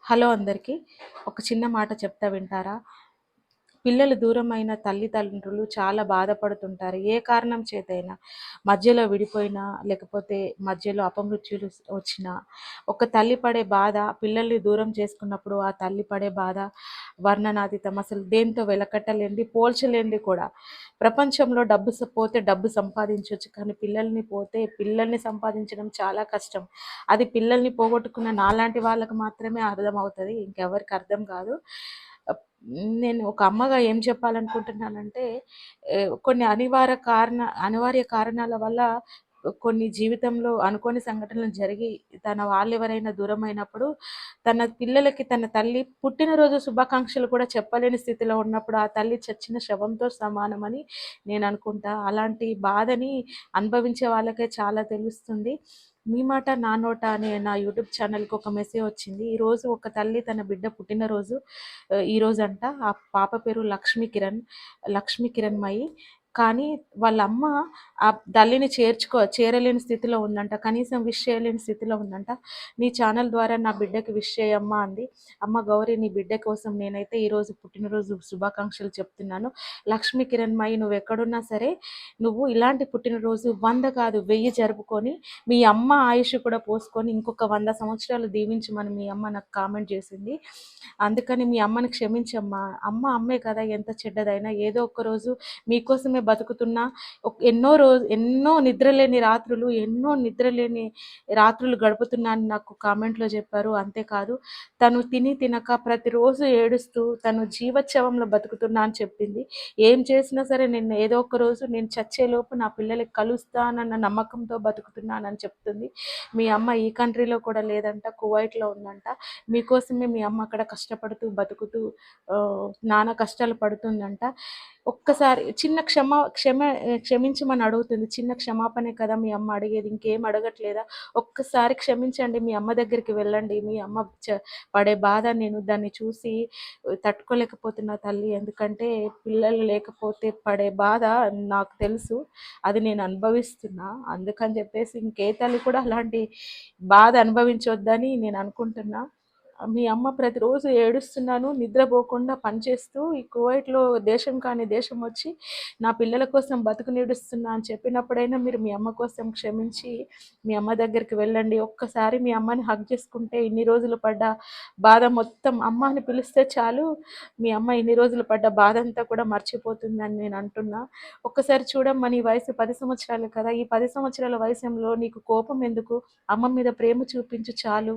Hello అందరికీ. ఒక చిన్న మాట చెప్తా వింటారా? పిల్లలు దూరమైన తల్లిదండ్రులు చాలా బాధపడుతుంటారు. ఏ కారణం చేతైనా. మధ్యలో విడిపోయినా, లేకపోతే మధ్యలో అపమృత్యులు వచ్చినా, ఒక తల్లి పడే బాధ, పిల్లల్ని దూరం చేసుకున్నప్పుడు ఆ తల్లి పడే బాధ వర్ణనాతీతం. అసలు దేంతో వెలకట్టలేనిది, పోల్చలేనిది కూడా. ప్రపంచంలో పోతే డబ్బు సంపాదించొచ్చు, కానీ పిల్లల్ని సంపాదించడం చాలా కష్టం. అది పిల్లల్ని పోగొట్టుకున్న నాలాంటి వాళ్ళకి మాత్రమే అర్థమవుతది. ఇంకెవరికి అర్థం కాదు. నేను ఒక అమ్మగా ఏం చెప్పాలనుకుంటున్నానంటే, కొన్ని అనివార్య కారణాల వల్ల కొన్ని జీవితంలో అనుకోని సంఘటనలు జరిగి తన వాళ్ళెవరైనా దూరమైనప్పుడు, తన పిల్లలకి తన తల్లి పుట్టినరోజు శుభాకాంక్షలు కూడా చెప్పలేని స్థితిలో ఉన్నప్పుడు, ఆ తల్లి చచ్చిన శవంతో సమానమని నేను అనుకుంటా. అలాంటి బాధని అనుభవించే వాళ్ళకే చాలా తెలుస్తుంది. మీ మాట నా నోట అనే నా యూట్యూబ్ ఛానల్కి ఒక మెసేజ్ వచ్చింది. ఈరోజు ఒక తల్లి తన బిడ్డ పుట్టినరోజు ఈరోజంట. ఆ పాప పేరు లక్ష్మీ కిరణ్మయి. కానీ వాళ్ళ అమ్మ ఆ తల్లిని చేరలేని స్థితిలో ఉందంట. కనీసం విష్ చేయలేని స్థితిలో ఉందంట. నీ ఛానల్ ద్వారా నా బిడ్డకి విష్ చేయమ్మా అంది. అమ్మ గౌరీ, నీ బిడ్డ కోసం నేనైతే ఈరోజు పుట్టినరోజు శుభాకాంక్షలు చెప్తున్నాను. లక్ష్మీ కిరణ్మయి, నువ్వు ఎక్కడున్నా సరే, నువ్వు ఇలాంటి పుట్టినరోజు 100 కాదు 1000 జరుపుకొని, మీ అమ్మ ఆయుష్ కూడా పోసుకొని ఇంకొక 100 సంవత్సరాలు దీవించమని మీ అమ్మ నాకు కామెంట్ చేసింది. అందుకని మీ అమ్మని క్షమించమ్మా. అమ్మే కదా, ఎంత చెడ్డదైనా. ఏదో ఒక రోజు మీకోసమే బతుకుతున్నా, ఎన్నో నిద్రలేని రాత్రులు గడుపుతున్నాను నాకు కామెంట్లో చెప్పారు. అంతేకాదు, తను తినక ప్రతిరోజు ఏడుస్తూ తను జీవోత్సవంలో బతుకుతున్నా అని చెప్పింది. ఏం చేసినా సరే నేను ఏదో ఒక రోజు నేను చచ్చేలోపు నా పిల్లలకి కలుస్తానన్న నమ్మకంతో బతుకుతున్నానని చెప్తుంది. మీ అమ్మ ఈ కంట్రీలో కూడా లేదంట, కువైట్లో ఉందంట. మీకోసమే మీ అమ్మ అక్కడ కష్టపడుతూ బతుకుతూ నానా కష్టాలు పడుతుందంట. ఒక్కసారి క్షమించమని అడుగుతుంది. చిన్న క్షమాపణే కదా మీ అమ్మ అడిగేది, ఇంకేం అడగట్లేదా? ఒక్కసారి క్షమించండి, మీ అమ్మ దగ్గరికి వెళ్ళండి. మీ అమ్మ పడే బాధ నేను దాన్ని చూసి తట్టుకోలేకపోతున్నా తల్లి. ఎందుకంటే పిల్లలు లేకపోతే పడే బాధ నాకు తెలుసు, అది నేను అనుభవిస్తున్నా. అందుకని చెప్పేసి ఇంకే తల్లి కూడా అలాంటి బాధ అనుభవించొద్దని నేను అనుకుంటున్నా. మీ అమ్మ ప్రతిరోజు ఏడుస్తున్నాను నిద్రపోకుండా పనిచేస్తూ ఈ కువైట్లో దేశం కాని దేశం వచ్చి నా పిల్లల కోసం బతుకు నీడుస్తున్నా అని చెప్పినప్పుడైనా మీరు మీ అమ్మ కోసం క్షమించి మీ అమ్మ దగ్గరికి వెళ్ళండి. ఒక్కసారి మీ అమ్మని హగ్ చేసుకుంటే ఇన్ని రోజులు పడ్డ బాధ మొత్తం, అమ్మ అని పిలిస్తే చాలు, మీ అమ్మ ఇన్ని రోజులు పడ్డ బాధ అంతా కూడా మర్చిపోతుందని నేను అంటున్నా. ఒక్కసారి చూడమ్మా, నీ వయసు 10 సంవత్సరాలు కదా. ఈ 10 సంవత్సరాల వయసులో నీకు కోపం ఎందుకు? అమ్మ మీద ప్రేమ చూపించు చాలు.